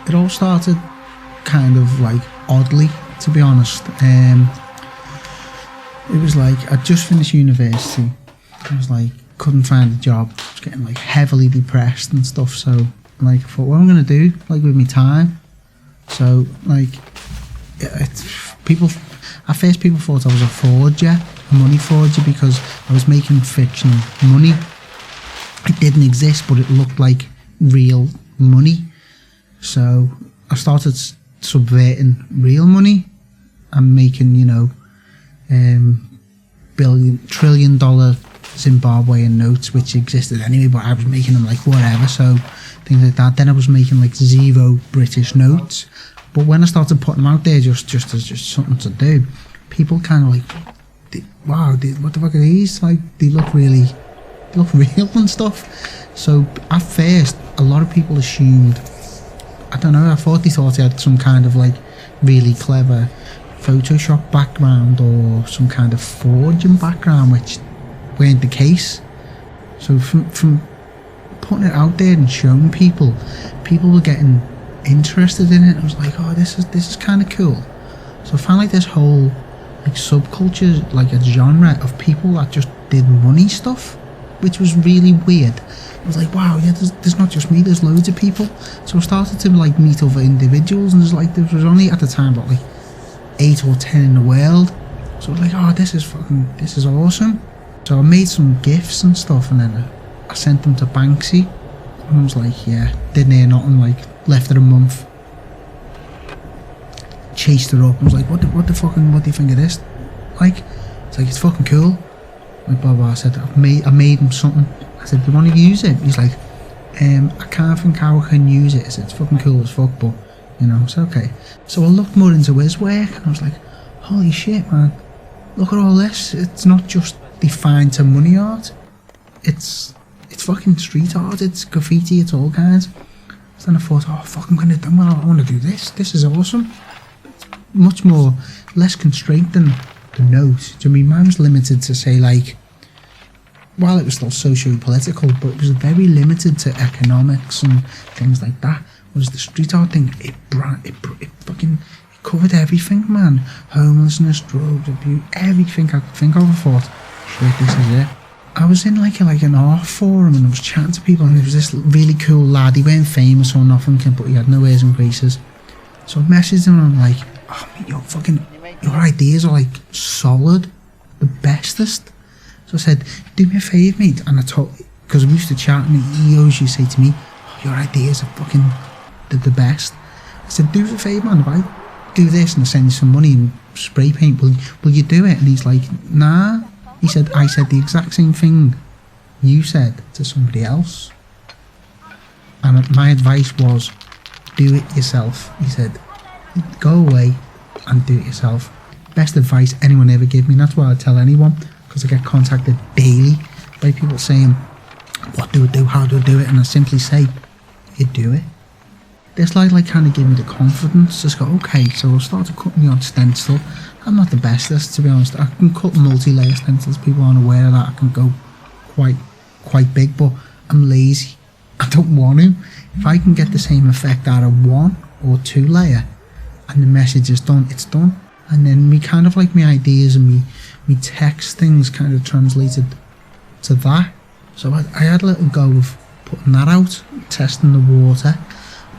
it all started kind of like oddly, to be honest. It was like I'd just finished university. I was like, couldn't find a job. I was getting like heavily depressed and stuff. So like I thought, what am I gonna do like with my time? So like people thought I was a forger, a money forger, because I was making fictional money. It didn't exist, but it looked like real money. So I started subverting real money and making, you know, trillion dollar Zimbabwean notes, which existed anyway, but I was making them like whatever, so things like that. Then I was making like 0 British notes, but when I started putting them out there just as something to do, people kind of like, wow, what the fuck are these? Like, they look real and stuff. So at first, a lot of people assumed, I don't know, they thought I had some kind of like really clever Photoshop background or some kind of forging background, which weren't the case. So from putting it out there and showing people were getting interested in it. I was like, oh, this is kind of cool. So I found like this whole like subculture, like a genre of people that just did money stuff, which was really weird. I was like, wow, yeah, there's not just me, there's loads of people. So I started to like meet other individuals, and there was only at the time about like 8 or 10 in the world. So I was like, oh, this is awesome. So I made some GIFs and stuff, and then I sent them to Banksy, and I was like, yeah, didn't hear nothing. Like, left it a month, chased her up. I was like, what do you think of this? Like, it's like, it's fucking cool. Like, blah blah. I said, I made him something. I said, do you want to use it? He's like, I can't think how I can use it. I said, it's fucking cool as fuck, but you know, it's okay. So I looked more into his work, and I was like, holy shit, man, look at all this. It's not just defined to money art. It's fucking street art, it's graffiti, it's all kinds. So then I thought, oh fuck, I want to do this. This is awesome. It's much more, less constraint than the note. Do you mean mine was limited to say like, while it was still socio-political, but it was very limited to economics and things like that. Whereas the street art thing, it covered everything, man. Homelessness, drugs, abuse, everything I could think of. I thought, shit, this is it. I was in like an art forum, and I was chatting to people, and there was this really cool lad. He weren't famous or nothing, but he had no airs and graces. So I messaged him, and I'm like, oh, your ideas are like solid, the bestest. So I said, do me a favour, mate. And I told, because we used to chat, and he always used to say to me, oh, your ideas are fucking the best. I said, do me a favour, man, if I do this and I send you some money and spray paint, will you do it? And he's like, nah. He said, I said the exact same thing you said to somebody else. And my advice was, do it yourself. He said, go away and do it yourself. Best advice anyone ever gave me. And that's what I tell anyone, because I get contacted daily by people saying, what do I do, how do I do it? And I simply say, you do it. This like kind of gave me the confidence. Just go, okay, so I'll start to cut me on stencil. I'm not the bestest, to be honest. I can cut multi-layer stencils. People aren't aware of that. I can go quite big, but I'm lazy. I don't want to. If I can get the same effect out of 1 or 2 layer, and the message is done, it's done. And then me kind of like my ideas and me text things kind of translated to that. So I had a little go of putting that out, testing the water.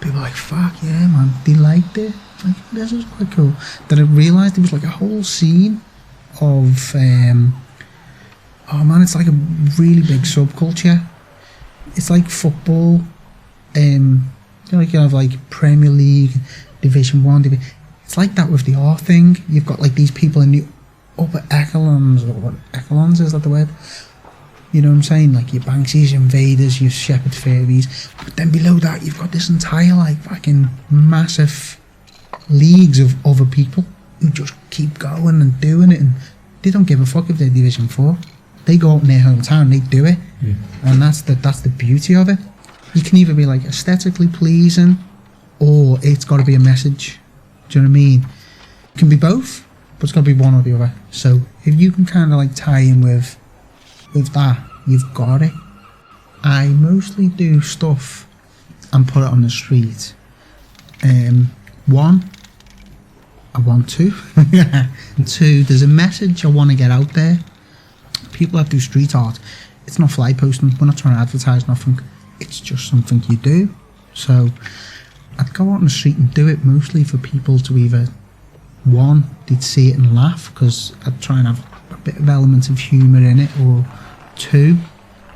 People were like, fuck yeah, man, they liked it. Like, this was quite cool. Then I realised there was like a whole scene of, oh man, it's like a really big subculture. It's like football, you know, like you have like Premier League, Division 1, it's like that with the art thing. You've got like these people in the upper echelons, or what, echelons, is that the word? You know what I'm saying? Like your Banksies, your Invaders, your Shepherd Fairies. But then below that, you've got this entire like fucking massive leagues of other people who just keep going and doing it, and they don't give a fuck if they're Division 4. They go out in their hometown, they do it. Yeah. And that's the beauty of it. You can either be like aesthetically pleasing, or it's got to be a message. Do you know what I mean? It can be both, but it's got to be one or the other. So if you can kind of like tie in with that, you've got it. I mostly do stuff and put it on the street, One, I want to. Two, there's a message I want to get out there. People that do street art, it's not fly posting, we're not trying to advertise nothing, it's just something you do. So I'd go out on the street and do it mostly for people to either, one, they'd see it and laugh, because I'd try and have a bit of element of humour in it, or two,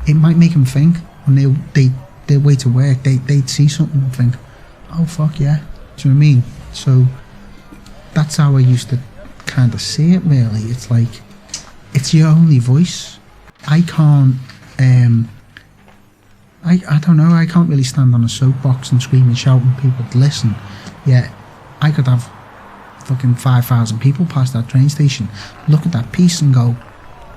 it might make them think, when their way to work, they'd see something and think, oh fuck yeah, do you know what I mean? So that's how I used to kind of see it really. It's like, it's your only voice. I can't, I don't know, I can't really stand on a soapbox and scream and shout and people to listen. Yet, I could have fucking 5,000 people past that train station, look at that piece and go,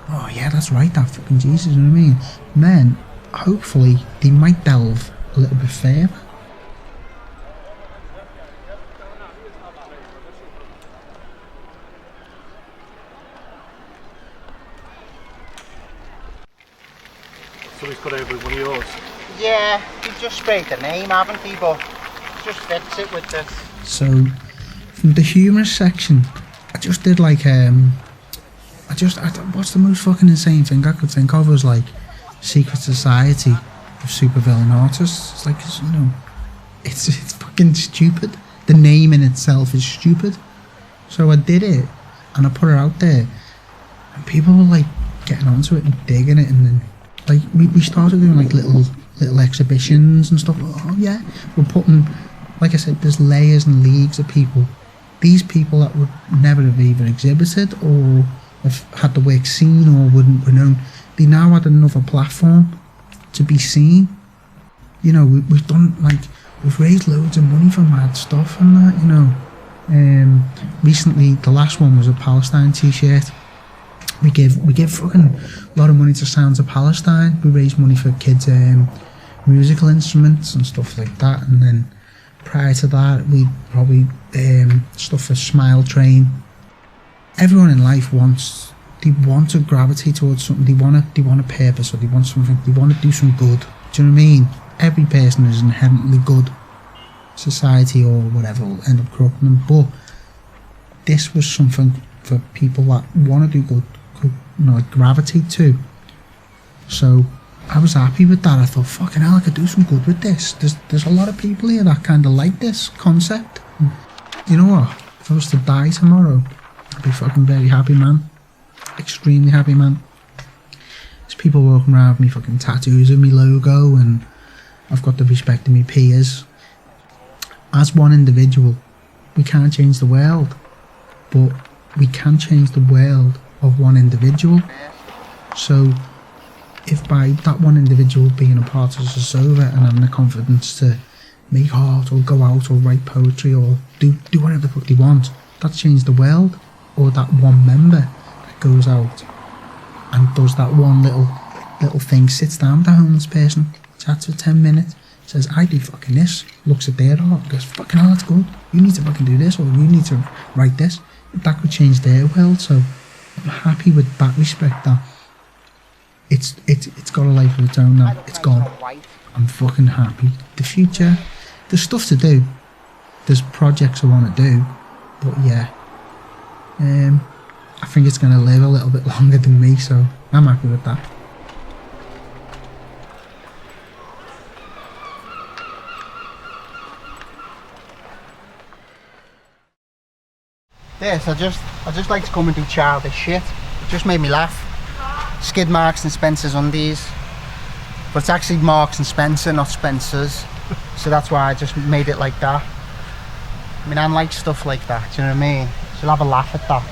oh yeah, that's right, that fucking Jesus, you know what I mean? And then, hopefully, they might delve a little bit further. So he's got over one of yours? Yeah, you've just sprayed the name, haven't he? But just fix it with this. So, from the humorous section, I just did like, what's the most fucking insane thing I could think of was like, secret society of supervillain artists. It's like, you know, it's fucking stupid. The name in itself is stupid. So I did it, and I put it out there, and people were like getting onto it and digging it, and then like we started doing like little exhibitions and stuff. Oh yeah, we're putting, like I said, there's layers and leagues of people. These people that would never have either exhibited or have had the work seen or wouldn't be known, they now had another platform to be seen. You know, we've done like, we've raised loads of money for mad stuff and that, you know. Recently, the last one was a Palestine t-shirt. We give fucking a lot of money to Sounds of Palestine. We raise money for kids' musical instruments and stuff like that. And then prior to that, we probably stuff for Smile Train. Everyone in life they want to gravitate towards something. They want a purpose, or they want something. They want to do some good. Do you know what I mean? Every person is inherently good. Society or whatever will end up corrupting them. But this was something for people that want to do good, you know, gravitate to. So I was happy with that. I thought, fucking hell, I could do some good with this. There's a lot of people here that kind of like this concept. And you know what? If I was to die tomorrow, I'd be fucking very happy, man. Extremely happy, man. There's people walking around with me fucking tattoos of me logo, and I've got the respect of me peers. As one individual, we can't change the world, but we can change the world of one individual. So if by that one individual being a part of Sosova and having the confidence to make art or go out or write poetry or do whatever the fuck they want, that's changed the world. Or that one member that goes out and does that one little thing, sits down with a homeless person, chats for 10 minutes, says, I do fucking this, looks at their art, goes, fucking hell, that's good, you need to fucking do this, or you need to write this. That could change their world. So I'm happy with that respect, that it's got a life of its own, that it's gone. I'm fucking happy. The future, there's stuff to do, there's projects I want to do, but yeah, I think it's going to live a little bit longer than me, so I'm happy with that. This, I just like to come and do childish shit. It just made me laugh. Skid Marks and Spencer's undies, but it's actually Marks and Spencer, not Spencer's, so that's why I just made it like that. I mean, I like stuff like that, do you know what I mean? So I'll have a laugh at that.